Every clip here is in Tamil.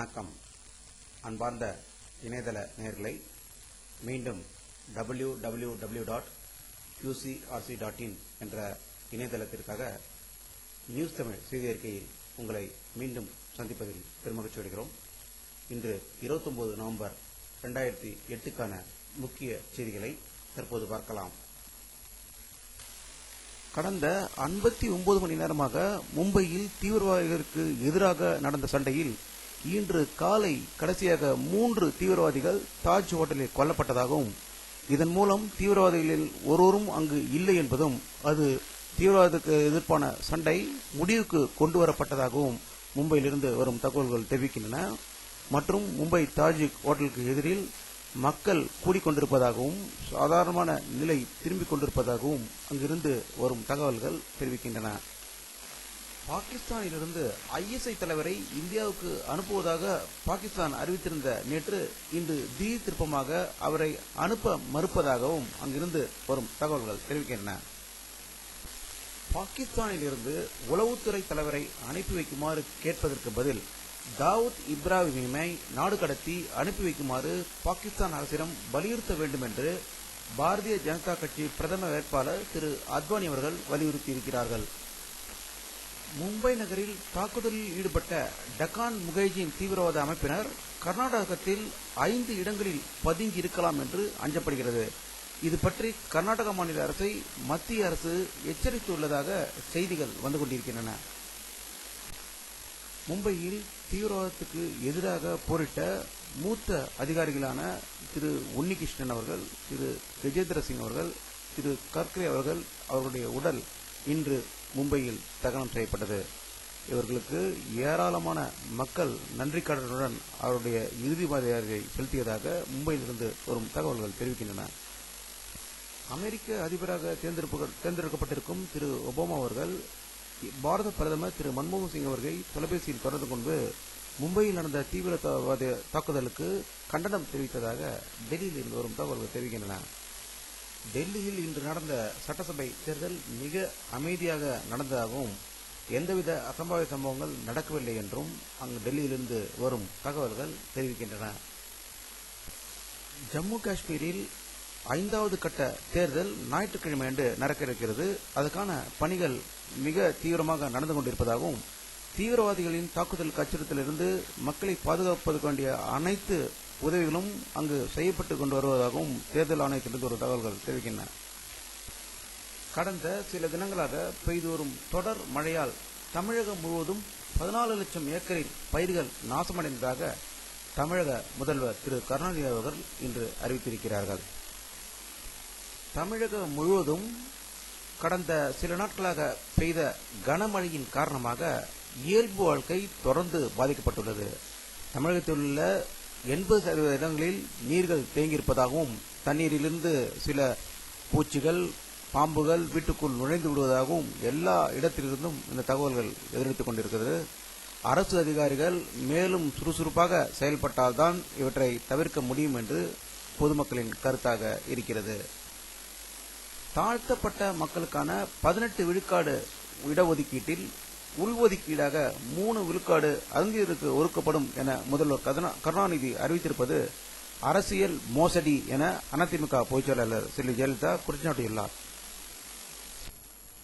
வணக்கம். அன்பார்ந்த இணையதள நேயர்களை, மீண்டும் www.qcrc.in என்ற இணையதளத்திற்காக நியூஸ் தமிழ் செய்தி அறிக்கையில் உங்களை மீண்டும் சந்திப்பதில் பெருமகிழ்ச்சி அடைகிறோம். இன்று 29 நவம்பர் 2008க்கான முக்கிய செய்திகளை தற்போது பார்க்கலாம். கடந்த 59 மணி நேரமாக மும்பையில் தீவிரவாதிகளுக்கு எதிராக நடந்த சண்டையில் இன்று காலை கடைசியாக 3 தீவிரவாதிகள் தாஜ் ஹோட்டலில் கொல்லப்பட்டதாகவும், இதன் மூலம் தீவிரவாதிகளில் ஒருவரும் அங்கு இல்லை என்பதும், அது தீவிரவாதத்துக்கு எதிர்ப்பான சண்டை முடிவுக்கு கொண்டு வரப்பட்டதாகவும் மும்பையிலிருந்து வரும் தகவல்கள் தெரிவிக்கின்றன. மற்றும் மும்பை தாஜ் ஹோட்டலுக்கு எதிரில் மக்கள் கூடிக்கொண்டிருப்பதாகவும், சாதாரணமான நிலை திரும்பிக் கொண்டிருப்பதாகவும் அங்கிருந்து வரும் தகவல்கள் தெரிவிக்கின்றன. பாகிஸ்தானிலிருந்து ISI தலைவரை இந்தியாவுக்கு அனுப்புவதாக பாகிஸ்தான் அறிவித்திருந்த நேற்று இன்று திடீர் திருப்பமாக அவரை அனுப்ப மறுப்பதாகவும் அங்கிருந்து வரும் தகவல்கள் தெரிவிக்கின்றன. பாகிஸ்தானிலிருந்து உளவுத்துறை தலைவரை அனுப்பி வைக்குமாறு கேட்பதற்கு பதில் தாவூத் இப்ராஹிமை நாடு கடத்தி அனுப்பி வைக்குமாறு பாகிஸ்தான் அரசிடம் வலியுறுத்த வேண்டும் என்று பாரதிய ஜனதா கட்சி பிரதம வேட்பாளர் திரு அத்வானி அவர்கள் வலியுறுத்தியிருக்கிறார்கள். மும்பை நகரில் தாக்குதலில் ஈடுபட்ட டக்கான் முகைஜின் தீவிரவாத அமைப்பினர் கர்நாடகத்தில் 5 இடங்களில் பதுங்கி இருக்கலாம் என்று அஞ்சப்படுகிறது. இது பற்றி கர்நாடக மாநில அரசை மத்திய அரசு எச்சரித்துள்ளதாக செய்திகள் வந்து கொண்டிருக்கின்றன. மும்பையில் தீவிரவாதத்துக்கு எதிராக போரிட்ட மூத்த அதிகாரிகளான திரு உன்னிகிருஷ்ணன் அவர்கள், திரு கஜேந்திர சிங் அவர்கள், திரு கர்கரே அவர்கள், அவர்களுடைய உடல் இன்று மும்பையில் தகனம் செய்யப்பட்டது. இவர்களுக்கு ஏராளமான மக்கள் நன்றிக்கடனுடன் அவருடைய இறுதி மரியாதையை செலுத்தியதாக மும்பையிலிருந்து வரும் தகவல்கள் தெரிவிக்கின்றன. அமெரிக்க அதிபராக தேர்ந்தெடுக்கப்பட்டிருக்கும் திரு ஒபாமா அவர்கள் பாரத பிரதமர் திரு மன்மோகன் சிங் அவர்களை தொலைபேசியில் தொடர்பு கொண்டு மும்பையில் நடந்த தீவிரவாத தாக்குதலுக்கு கண்டனம் தெரிவித்ததாக டெல்லியில் இருந்து வரும் தகவல்கள் தெரிவிக்கின்றன. டெல்லியில் இன்று நடந்த சட்டசபை தேர்தல் மிக அமைதியாக நடந்ததாகவும், எந்தவித அசம்பாவித சம்பவங்கள் நடக்கவில்லை என்றும் அங்கு டெல்லியிலிருந்து வரும் தகவல்கள் தெரிவிக்கின்றன. ஜம்மு காஷ்மீரில் 5வது கட்ட தேர்தல் ஞாயிற்றுக்கிழமை அன்று நடக்க இருக்கிறது. அதற்கான பணிகள் மிக தீவிரமாக நடந்து கொண்டிருப்பதாகவும், தீவிரவாதிகளின் தாக்குதல் அச்சுறுத்தலிருந்து மக்களை பாதுகாப்பதற்கு வேண்டிய அனைத்து உதவிகளும் அங்கு செய்யப்பட்டு கொண்டு வருவதாகவும் தேர்தல் ஆணையத்திலிருந்து ஒரு தகவல்கள் தெரிவிக்கின்றன. கடந்த சில தினங்களாக பெய்து வரும் தொடர் மழையால் தமிழகம் முழுவதும் 14 லட்சம் ஏக்கரில் பயிர்கள் நாசமடைந்ததாக தமிழக முதல்வர் திரு கருணாநிதி அவர்கள் இன்று அறிவித்திருக்கிறார்கள். தமிழகம் முழுவதும் கடந்த சில நாட்களாக பெய்த கனமழையின் காரணமாக இயல்பு வாழ்க்கை தொடர்ந்து பாதிக்கப்பட்டுள்ளது. தமிழகத்தில் உள்ள 80% இடங்களில் நீர்கள் தேங்கியிருப்பதாகவும், தண்ணீரிலிருந்து சில பூச்சிகள், பாம்புகள் வீட்டுக்குள் நுழைந்து விடுவதாகவும் எல்லா இடத்திலிருந்தும் இந்த தகவல்கள் எதிரொலித்துக் கொண்டிருக்கிறது. அரசு அதிகாரிகள் மேலும் சுறுசுறுப்பாக செயல்பட்டால்தான் இவற்றை தவிர்க்க முடியும் என்று பொதுமக்களின் கருத்தாக இருக்கிறது. தாழ்த்தப்பட்ட மக்களுக்கான 18 விழுக்காடு இடஒதுக்கீட்டில் உள்ஒதுக்கீடாக 3 விழுக்காடு அங்கீகரிக்கு ஒதுக்கப்படும் என முதல்வர் கருணாநிதி அறிவித்திருப்பது அரசியல் மோசடி என அதிமுக பொதுச் செயலாளர் செல்வி ஜெயலலிதா குற்றச்சாட்டியுள்ளார்.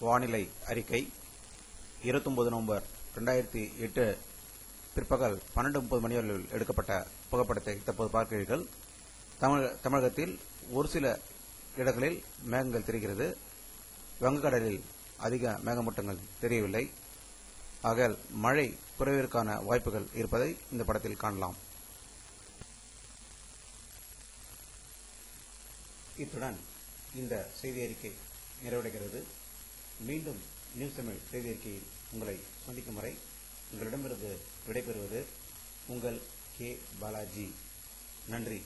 வானிலை அறிக்கை 29 நவம்பர் 2008 பிற்பகல் 12:30 மணியளவில் எடுக்கப்பட்ட புகைப்படத்தை தற்போது பார்க்கிறீர்கள். தமிழகத்தில் ஒரு சில இடங்களில் மேகங்கள் தெரிகிறது. வங்கக்கடலில் அதிக மேகமூட்டங்கள் தெரியவில்லை. ஆகையால் மழை குறைவிற்கான வாய்ப்புகள் இருப்பதை இந்த படத்தில் காணலாம். இத்துடன் இந்த செய்தி அறிக்கை நிறைவடைகிறது. மீண்டும் நியூஸ் தமிழ் செய்தி அறிக்கையில் உங்களை சந்திக்கும் வரை உங்களிடமிருந்து விடைபெறுவது உங்கள் கே பாலாஜி. நன்றி.